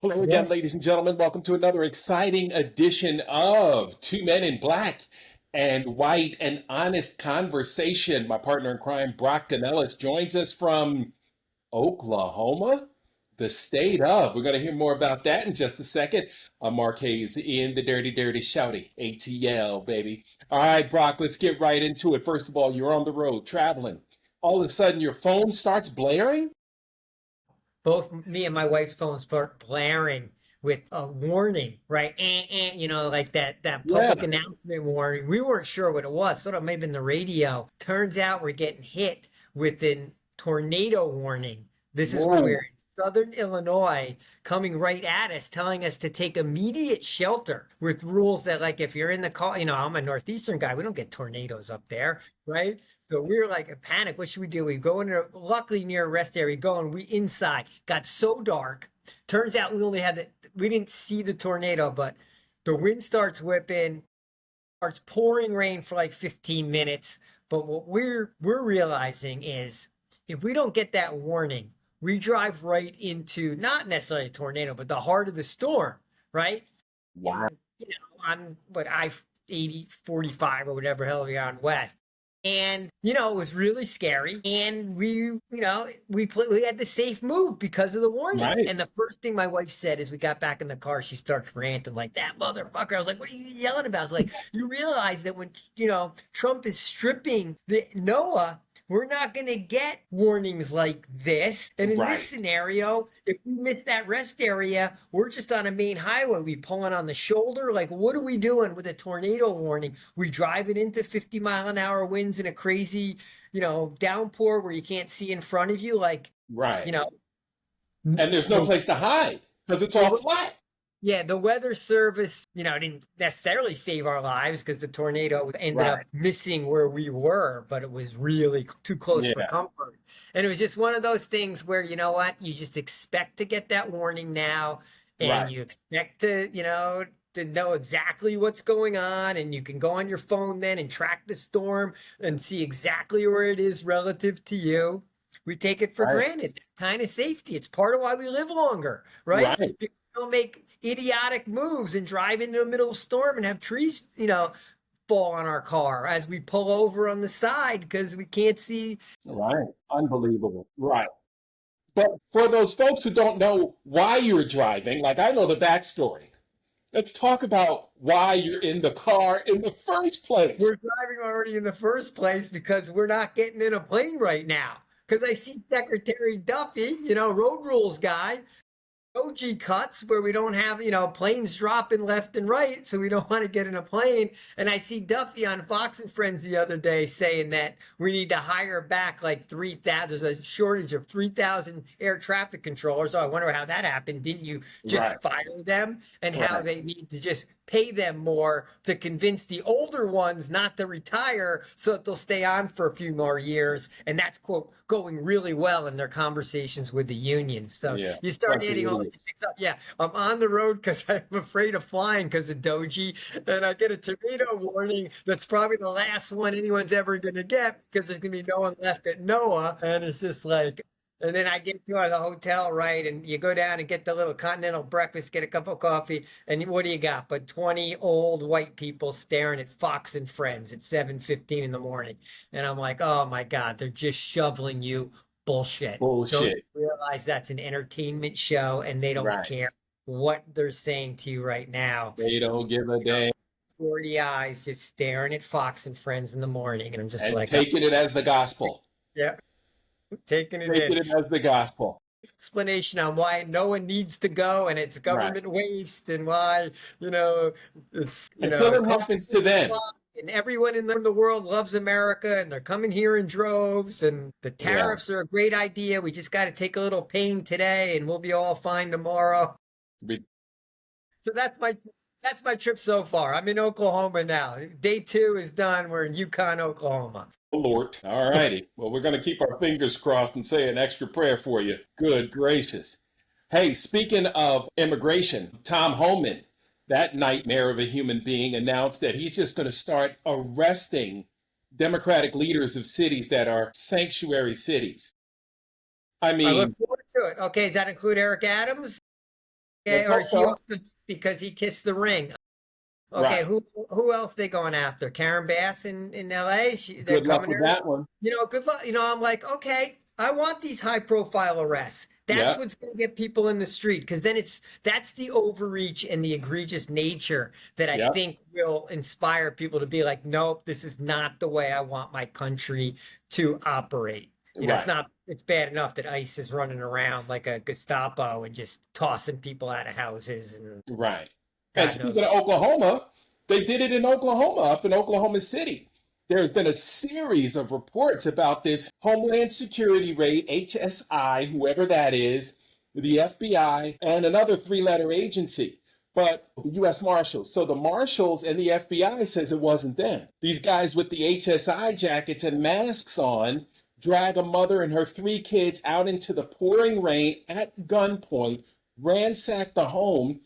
Hello Yeah. again, ladies and gentlemen. Welcome to another exciting edition of Two Men in Black and White, an honest conversation. My partner in crime, Brock Ganeles, joins us from Oklahoma, the state of. We're going to hear more about that in just a second. I'm Mark Hayes in the Dirty, Dirty Shouty, ATL, baby. All right, Brock, let's get right into it. First of all, you're on the road traveling. All of a sudden, your phone starts blaring? Both me and my wife's phones start blaring with a warning, right? Like that Yeah. public announcement warning. We weren't sure what it was. Thought it might have been the radio. Turns out we're getting hit with a tornado warning. This is where we're Whoa. in southern Illinois coming right at us, telling us to take immediate shelter with rules that, like, if you're in the car, I'm a northeastern guy. We don't get tornadoes up there, right? So we were like in panic. What should we do? We go in there, luckily near a rest area, go and we inside. Got so dark. Turns out we didn't see the tornado, but the wind starts whipping, starts pouring rain for like 15 minutes. But what we're realizing is if we don't get that warning, we drive right into not necessarily a tornado, but the heart of the storm, right? Wow. And on what I 80 45 or whatever hell we are on west. And it was really scary. And we had the safe move because of the warning. Right. And the first thing my wife said as we got back in the car, she starts ranting like, that motherfucker. I was like, what are you yelling about? I was like, you realize that when Trump is stripping the NOAA, we're not going to get warnings like this. And in this Right. scenario, if we miss that rest area, we're just on a main highway. We pulling on the shoulder. Like, what are we doing with a tornado warning? We drive it into 50-mile-an-hour winds in a crazy, downpour where you can't see in front of you. Like, Right. you know, And there's no the, place to hide because it's all the flat. Yeah, the weather service, didn't necessarily save our lives because the tornado ended up Right. missing where we were, but it was really too close for Yeah. comfort. And it was just one of those things where, you know what, you just expect to get that warning now, and Right. you expect to know exactly what's going on, and you can go on your phone then and track the storm and see exactly where it is relative to you. We take it for Right. granted, kind of safety. It's part of why we live longer, right? Right. You don't make idiotic moves and drive into the middle of a storm and have trees, fall on our car as we pull over on the side because we can't see. Right. Unbelievable. Right. But for those folks who don't know why you're driving, like I know the backstory. Let's talk about why you're in the car in the first place. We're driving already in the first place because we're not getting in a plane right now. Because I see Secretary Duffy, road rules guy, OG cuts where we don't have, planes dropping left and right, so we don't want to get in a plane. And I see Duffy on Fox and Friends the other day saying that we need to hire back like 3,000. There's a shortage of 3,000 air traffic controllers. So I wonder how that happened. Didn't you just Right. fire them? And how Right. they need to just pay them more to convince the older ones not to retire so that they'll stay on for a few more years. And that's, quote, going really well in their conversations with the unions. So Yeah. you start Bunch of adding all these idiots. things up. Yeah, I'm on the road because I'm afraid of flying because of Doji. And I get a tornado warning that's probably the last one anyone's ever going to get because there's going to be no one left at NOAA. And it's just like, and then I get to the hotel, right? And you go down and get the little continental breakfast, get a cup of coffee, and what do you got? But 20 old white people staring at Fox and Friends at 7:15 in the morning. And I'm like, oh my God, they're just shoveling you bullshit. Don't Bullshit. you realize that's an entertainment show and they don't Right. care what they're saying to you right now? They don't give a You know, damn 40 eyes just staring at Fox and Friends in the morning. And I'm just and like, oh, taking it as the gospel. yeah, taking it in. Taking it as the gospel. Explanation on why no one needs to go and it's Right. government waste and why it's Until it happens to them. and everyone in the world loves America and they're coming here in droves and the Yeah. tariffs are a great idea. We just got to take a little pain today and we'll be all fine tomorrow. Be- So that's my trip so far. I'm in Oklahoma now. Day 2 is done. We're in Yukon, Oklahoma. Lord. All righty. Well, we're going to keep our fingers crossed and say an extra prayer for you. Good gracious. Hey, speaking of immigration, Tom Homan, that nightmare of a human being, announced that he's just going to start arresting Democratic leaders of cities that are sanctuary cities. I I look mean, forward to it. Okay, does that include Eric Adams? Okay, Let's or hope is he so. off because he kissed the ring? Okay, Right. who else they going after? Karen Bass in LA? They're Good luck coming with there. that one. Good luck. I'm like, okay, I want these high profile arrests. That's Yeah. what's going to get people in the street because then that's the overreach and the egregious nature that I Yeah. think will inspire people to be like, nope, this is not the way I want my country to operate. Right. It's bad enough that ICE is running around like a Gestapo and just tossing people out of houses and Right. And God speaking knows. of Oklahoma, they did it in Oklahoma, up in Oklahoma City. There's been a series of reports about this Homeland Security raid, HSI, whoever that is, the FBI, and another three-letter agency. But the U.S. Marshals. So the Marshals and the FBI says it wasn't them. These guys with the HSI jackets and masks on drag a mother and her three kids out into the pouring rain at gunpoint, ransack the home,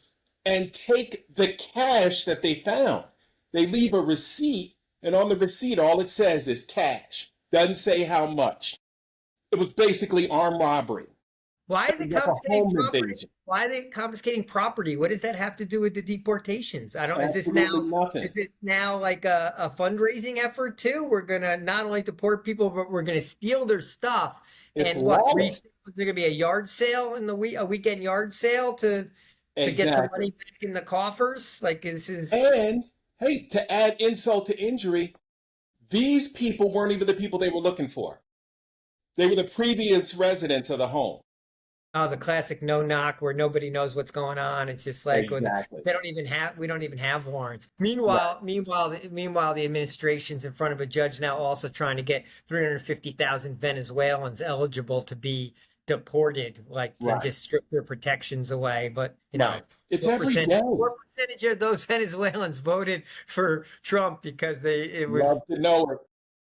and take the cash that they found. They leave a receipt, and on the receipt, all it says is cash. Doesn't say how much. It was basically armed robbery. Why are It they was like a confiscating home property? invasion. Why are they confiscating property? What does that have to do with the deportations? I don't, Absolutely is nothing. this now like a fundraising effort too? We're gonna not only deport people, but we're gonna steal their stuff It's and what, lawless. resale? Is there gonna be a yard sale in the a weekend yard sale to get some Exactly. money back in the coffers? Like this is And hey, to add insult to injury, these people weren't even the people they were looking for. They were the previous residents of the home. Oh, the classic no knock where nobody knows what's going on. It's just like when Exactly. they don't even have we don't even have warrants. Right. Meanwhile, the administration's in front of a judge now also trying to get 350,000 Venezuelans eligible to be deported, like to Right. just strip their protections away. But Right. It's what every day. percentage of those Venezuelans voted for Trump because Love to know it.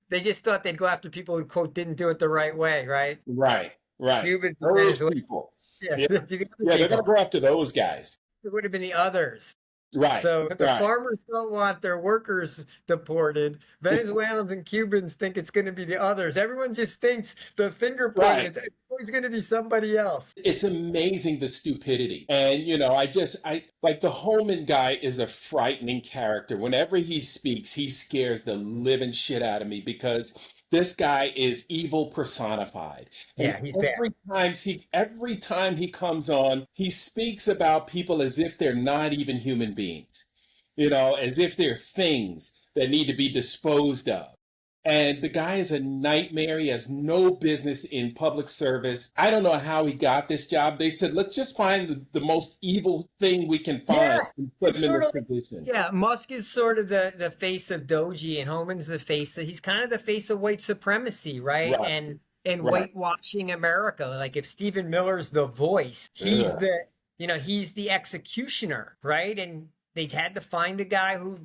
they just thought they'd go after people who quote didn't do it the right way, right? Right. Right. Cubans and Those Venezuelans. people. Yeah, Yeah. the other Yeah, they're gonna people. go after those guys. It would have been the others. Right. So the Right. farmers don't want their workers deported. Venezuelans and Cubans think it's going to be the others. Everyone just thinks the finger point Right. is always going to be somebody else. It's amazing the stupidity. And I like the Holman guy is a frightening character. Whenever he speaks, he scares the living shit out of me because this guy is evil personified. And Yeah, he's bad. every time he comes on, he speaks about people as if they're not even human beings. As if they're things that need to be disposed of. And the guy is a nightmare. He has no business in public service. I don't know how he got this job. They said, let's just find the most evil thing we can Yeah, find and put it's him in sort this of like, position. yeah, Musk is sort of the face of Doji, and Homan's the face. He's kind of the face of white supremacy, right? Right, And right. whitewashing America. Like if Stephen Miller's the voice, Ugh. he's the executioner, right? And they had to find a guy who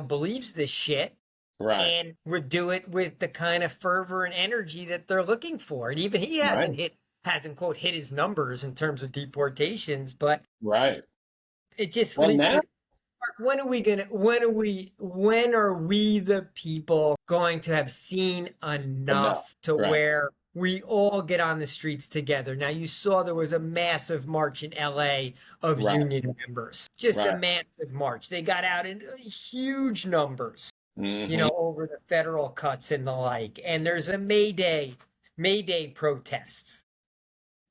believes this shit Right, and would do it with the kind of fervor and energy that they're looking for. And even he right, hasn't quote hit his numbers in terms of deportations, but right. it just Well, leads now to when are we the people going to have seen enough. enough to Right, where we all get on the streets together? Now you saw there was a massive march in LA of right, union members, just a right. massive march. They got out in huge numbers, Mm-hmm. over the federal cuts and the like. And there's a Mayday protests.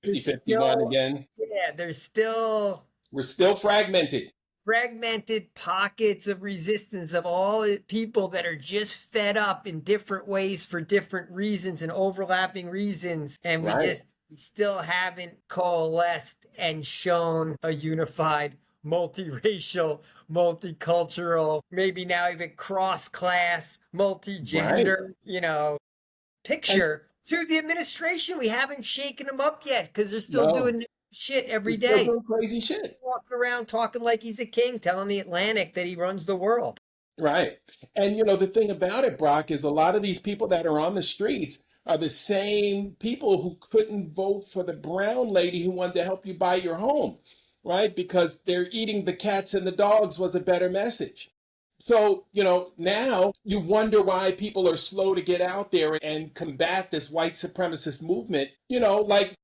There's 50-51 still, again. yeah, there's still We're still fragmented. fragmented pockets of resistance of all the people that are just fed up in different ways for different reasons and overlapping reasons. And Right, we still haven't coalesced and shown a unified, multiracial, multicultural, maybe now even cross-class, right. multi-gender, And picture to the administration. We haven't shaken them up yet because they're still no, doing shit every we're still day, doing crazy shit. walking around talking like he's the king, telling the Atlantic that he runs the world. Right. And the thing about it, Brock, is a lot of these people that are on the streets are the same people who couldn't vote for the brown lady who wanted to help you buy your home, right? Because they're eating the cats and the dogs was a better message. So, now you wonder why people are slow to get out there and combat this white supremacist movement. Like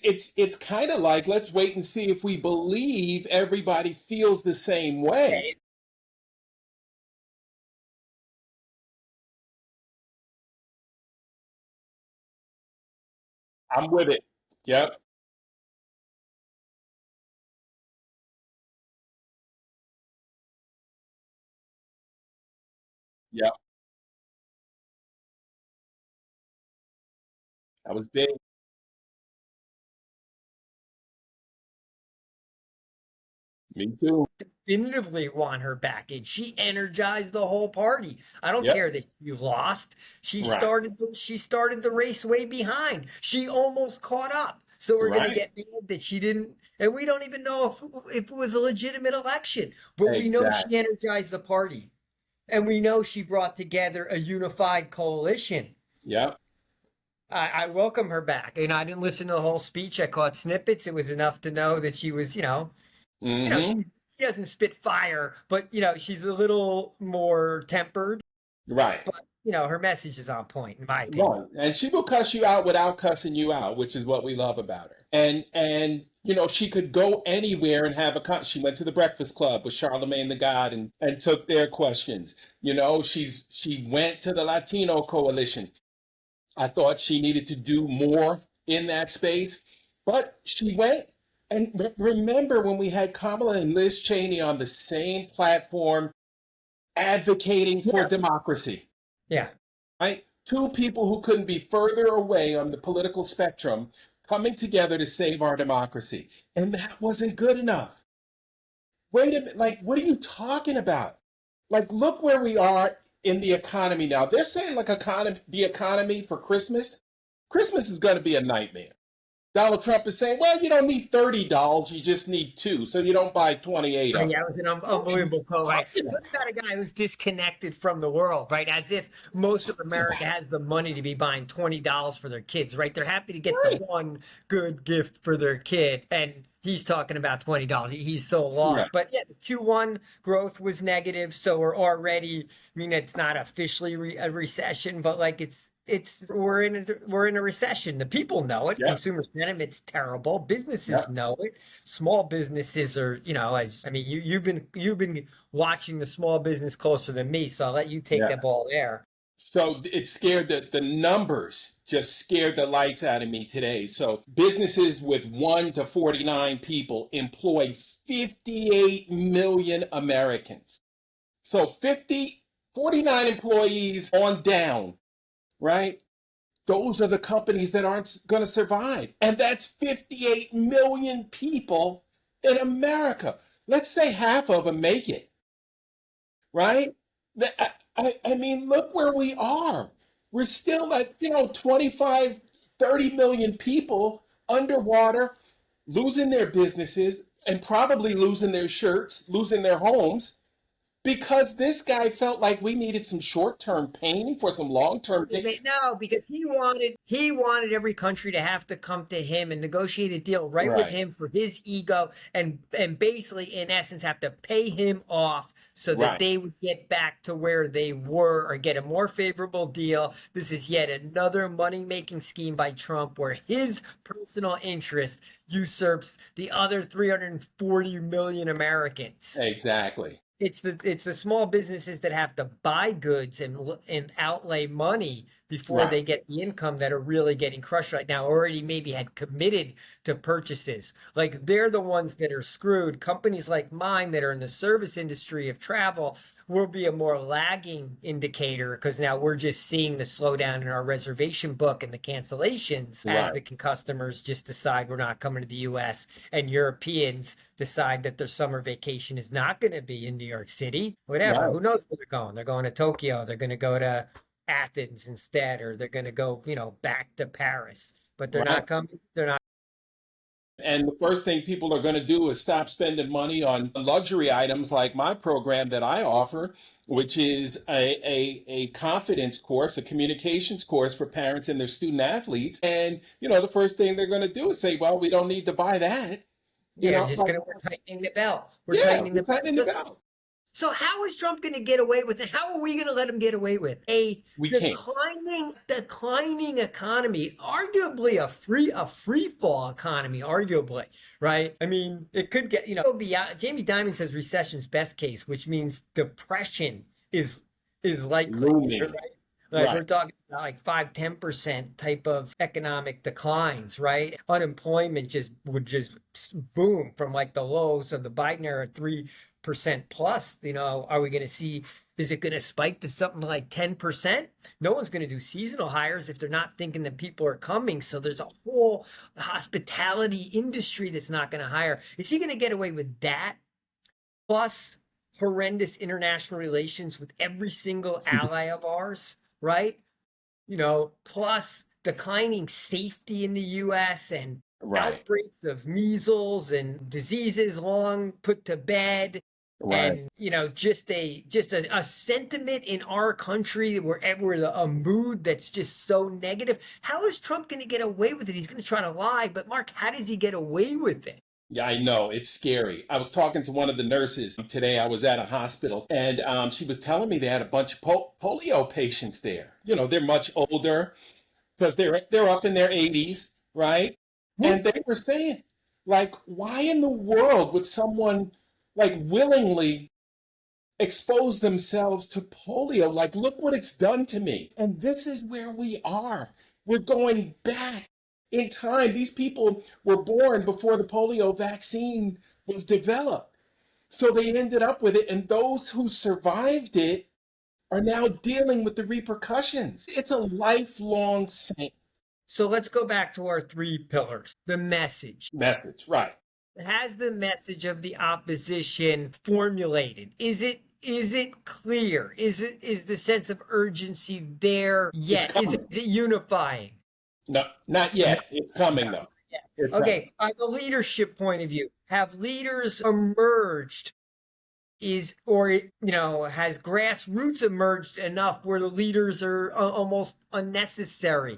It's kind of like, let's wait and see if we believe everybody feels the same way. Okay. I'm with it. Yep. Yep. That was big. Me too. Definitively want her back in. She energized the whole party. I don't Yep. care that you lost. Right. She started the race way behind. She almost caught up. So we're gonna Right. get mad that she didn't, and we don't even know if it was a legitimate election. But we know she Exactly. energized the party. And we know she brought together a unified coalition. Yep. I welcome her back. And I didn't listen to the whole speech. I caught snippets. It was enough to know that she was, Mm-hmm. she doesn't spit fire, but she's a little more tempered. Right. But her message is on point, in my opinion. Right. And she will cuss you out without cussing you out, which is what we love about her. And she could go anywhere and have she went to the Breakfast Club with Charlemagne the God and took their questions. She went to the Latino Coalition. I thought she needed to do more in that space, but she went. And remember when we had Kamala and Liz Cheney on the same platform advocating for Yeah, democracy, yeah. right? Two people who couldn't be further away on the political spectrum coming together to save our democracy. And that wasn't good enough. Wait a minute, like, what are you talking about? Like, look where we are in the economy now. They're saying, like, the economy for Christmas. Christmas is going to be a nightmare. Donald Trump is saying, well, you don't need $30, you just need two, so you don't buy 28 Oh, of yeah, them. it was an What are you unbelievable quote. Right? talking Talk about a guy who's disconnected from the world, right? As if most of America about? has the money to be buying $20 for their kids, right? They're happy to get the Right. one good gift for their kid, and he's talking about $20. He's so Right. lost. But yeah, the Q1 growth was negative, so we're already. I mean, it's not officially a recession, but like it's we're in a recession. The people know it. Yep. Consumer sentiment's terrible. Businesses Yep. know it. Small businesses are, as I mean, you've been watching the small business closer than me, so I'll let you take Yeah. that ball there. So it scared the numbers just scared the lights out of me today. So businesses with 1 to 49 people employ 58 million Americans. So 49 employees on down, right? Those are the companies that aren't going to survive. And that's 58 million people in America. Let's say half of them make it, right? I mean, look where we are. We're still at, 25, 30 million people underwater, losing their businesses and probably losing their shirts, losing their homes because this guy felt like we needed some short-term pain for some long-term gain. No, because he wanted every country to have to come to him and negotiate a deal right with Right, him for his ego and basically in essence have to pay him off so that right, they would get back to where they were or get a more favorable deal. This is yet another money-making scheme by Trump where his personal interest usurps the other 340 million Americans. exactly. It's the small businesses that have to buy goods and outlay money before Right, they get the income that are really getting crushed right now. Already maybe had committed to purchases. Like they're the ones that are screwed. Companies like mine that are in the service industry of travel will be a more lagging indicator because now we're just seeing the slowdown in our reservation book and the cancellations as right, the customers just decide we're not coming to the US and Europeans decide that their summer vacation is not going to be in New York City, whatever. right, Who knows where they're going? They're going to Tokyo. They're going to go to Athens instead, or they're going to go, back to Paris. But they're right. not coming. They're not. And the first thing people are going to do is stop spending money on luxury items like my program that I offer, which is a confidence course, a communications course for parents and their student athletes. And, the first thing they're going to do is say, well, we don't need to buy that. Yeah, just Like, gonna. We're tightening the belt. We're yeah, tightening we're the belt. tightening the belt. So how is Trump going to get away with it? How are we going to let him get away with a We can't. declining economy, arguably a free fall economy, arguably, right? I mean, it could get, go beyond. Jamie Dimon says recession's best case, which means depression is likely, right? Looming. Like Right. we're talking about like 5-10% type of economic declines, right? Unemployment would just boom from like the lows of the Biden era, 3% plus. Are we going to see, is it going to spike to something like 10%? No one's going to do seasonal hires if they're not thinking that people are coming. So there's a whole hospitality industry that's not going to hire. Is he going to get away with that? Plus horrendous international relations with every single ally of ours, right? Plus declining safety in the US and Right. outbreaks of measles and diseases long put to bed. Right. And just a sentiment in our country where a mood that's just so negative. How is Trump going to get away with it? He's going to try to lie, but Mark, how does he get away with it? Yeah, I know. It's scary. I was talking to one of the nurses today. I was at a hospital, and she was telling me they had a bunch of polio patients there. They're much older because they're up in their 80s, right? And they were saying, like, why in the world would someone like willingly expose themselves to polio? Like, look what it's done to me. And this is where we are. We're going back in time. These people were born before the polio vaccine was developed. So they ended up with it. And those who survived it are now dealing with the repercussions. It's a lifelong So let's go back to our three pillars. The message. message, right? Has the message of the opposition formulated? Is it clear? Is the sense of urgency there It's yet? Is coming. it unifying? No, not yet. It's coming, No. though. Yeah. It's coming. Okay, on the leadership point of view, have leaders emerged? Has grassroots emerged enough where the leaders are almost unnecessary?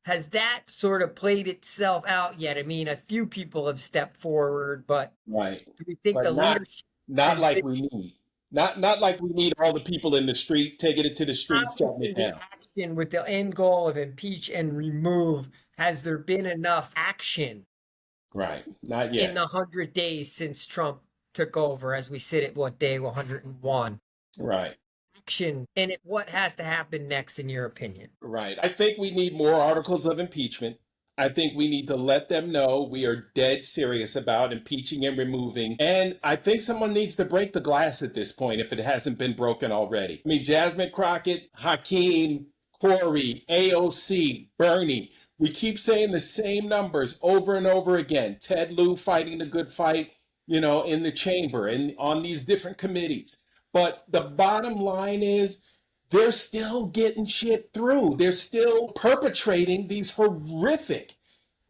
Has that sort of played itself out yet? I mean, a few people have stepped forward, but Right. do we think the But not leadership not has like been we need. Not like we need all the people in the street taking it to the street, shutting obviously it the down. action with the end goal of impeach and remove? Has there been enough action Right. Not in yet. the 100 days since Trump took over, as we sit at what, day 101? Right. Action, and what has to happen next, in your opinion? Right. I think we need more articles of impeachment. I think we need to let them know we are dead serious about impeaching and removing. And I think someone needs to break the glass at this point if it hasn't been broken already. I mean, Jasmine Crockett, Hakeem, Corey, AOC, Bernie. We keep saying the same numbers over and over again. Ted Lieu fighting the good fight, in the chamber and on these different committees. But the bottom line is they're still getting shit through. They're still perpetrating these horrific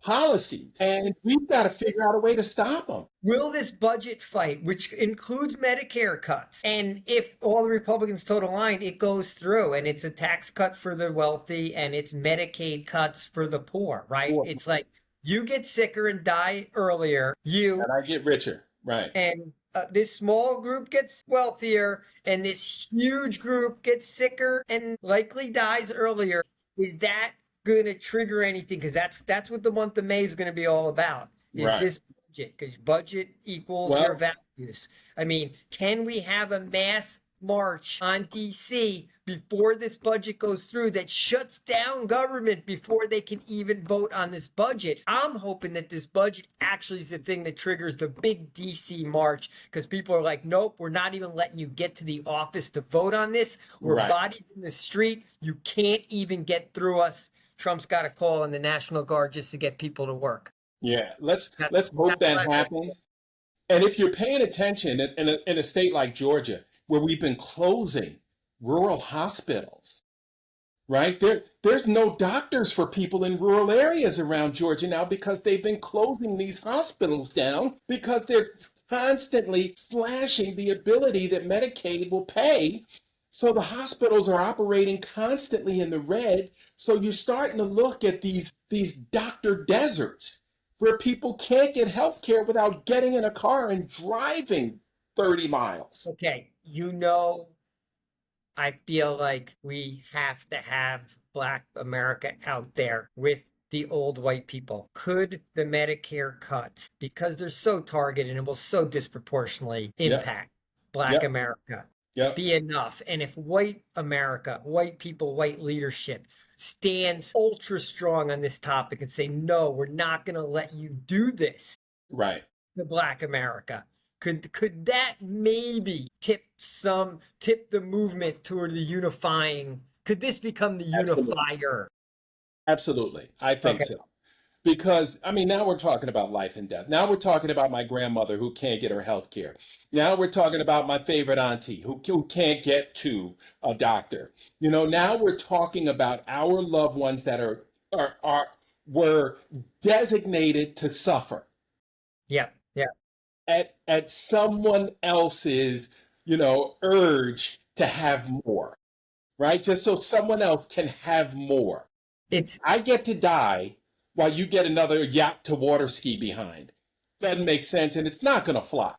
policies. And we've got to figure out a way to stop them. Will this budget fight, which includes Medicare cuts, and if all the Republicans toe the line, it goes through, and it's a tax cut for the wealthy and it's Medicaid cuts for the poor, right? It's like you get sicker and die earlier, And I get richer. Right. and this small group gets wealthier, and this huge group gets sicker and likely dies earlier. Is that going to trigger anything? Because that's what the month of May is going to be all about. Is Right. this budget? Because budget equals your values. I mean, can we have a mass march on DC before this budget goes through that shuts down government before they can even vote on this budget? I'm hoping that this budget actually is the thing that triggers the big DC march, because people are like, nope, we're not even letting you get to the office to vote on this. We're Right. bodies in the street. You can't even get through us. Trump's got a call on the National Guard just to get people to work. Yeah. Let's That's hope that what I hope. happens. And if you're paying attention in a state like Georgia, where we've been closing rural hospitals, right? There's no doctors for people in rural areas around Georgia now because they've been closing these hospitals down because they're constantly slashing the ability that Medicaid will pay. So the hospitals are operating constantly in the red. So you're starting to look at these doctor deserts where people can't get health care without getting in a car and driving 30 miles. Okay, I feel like we have to have Black America out there with the old white people. Could the Medicare cuts, because they're so targeted and will so disproportionately Yep, impact Black yep, America, yep. be enough? And if white America, white people, white leadership stands ultra strong on this topic and say, no, we're not going to let you do this Right. to Black America. Could that maybe tip the movement toward the unifying? Could this become the Absolutely. unifier? Absolutely. I think Okay. so. Because, I mean, now we're talking about life and death. Now we're talking about my grandmother who can't get her health care. Now we're talking about my favorite auntie who can't get to a doctor. You know, now we're talking about our loved ones that were designated to suffer Yeah. Yeah. at someone else's, urge to have more, right? Just so someone else can have more. It's I get to die while you get another yacht to water ski behind. Doesn't make sense, and it's not going to fly.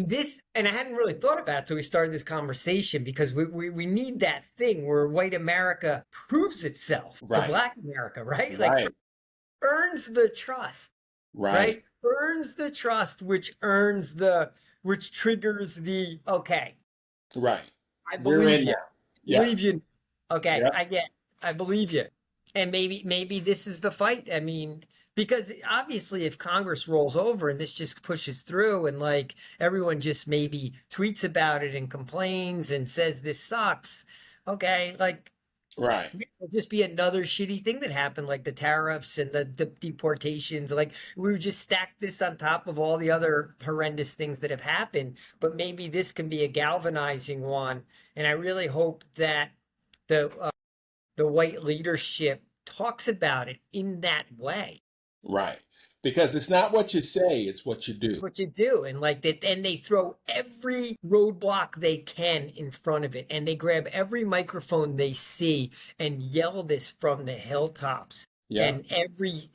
this, and I hadn't really thought about it till we started this conversation because we need that thing where white America proves itself to Right, Black America, right? Like right, earns the trust, right, right? Earns the trust, which triggers the okay. right. I We're believe in you. now. Yeah, Believe you. Okay, yeah, I believe you. And maybe this is the fight. I mean, because obviously if Congress rolls over and this just pushes through and like everyone just maybe tweets about it and complains and says this sucks, okay, like right, it'll just be another shitty thing that happened, like the tariffs and the deportations. Like we would just stack this on top of all the other horrendous things that have happened. But maybe this can be a galvanizing one. And I really hope that the white leadership talks about it in that way. right. Because it's not what you say, it's what you It's do. what you do. And like that, and they throw every roadblock they can in front of it. And they grab every microphone they see and yell this from the hilltops. Yeah, And every,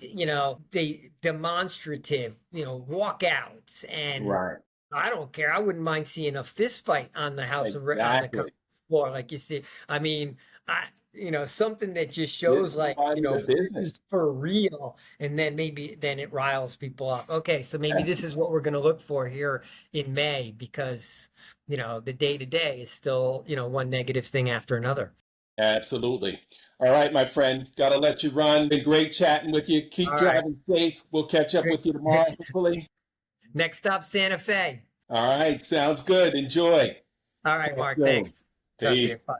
they demonstrative, walkouts. And right. I don't care. I wouldn't mind seeing a fist fight on the on the Exactly. Congress floor, like you see. I mean, something that just Get shows like, somebody to this business. is for real. And then then it riles people up. Okay, so maybe this is what we're going to look for here in May because, the day to day is still, one negative thing after another. Absolutely. All right, my friend. Got to let you run. Been great chatting with you. Keep All right. driving safe. We'll catch up Great. with you tomorrow, hopefully. Next stop, Santa Fe. All right. Sounds good. Enjoy. All right, Talk Mark. soon. Thanks. Talk to you. Peace. Bye.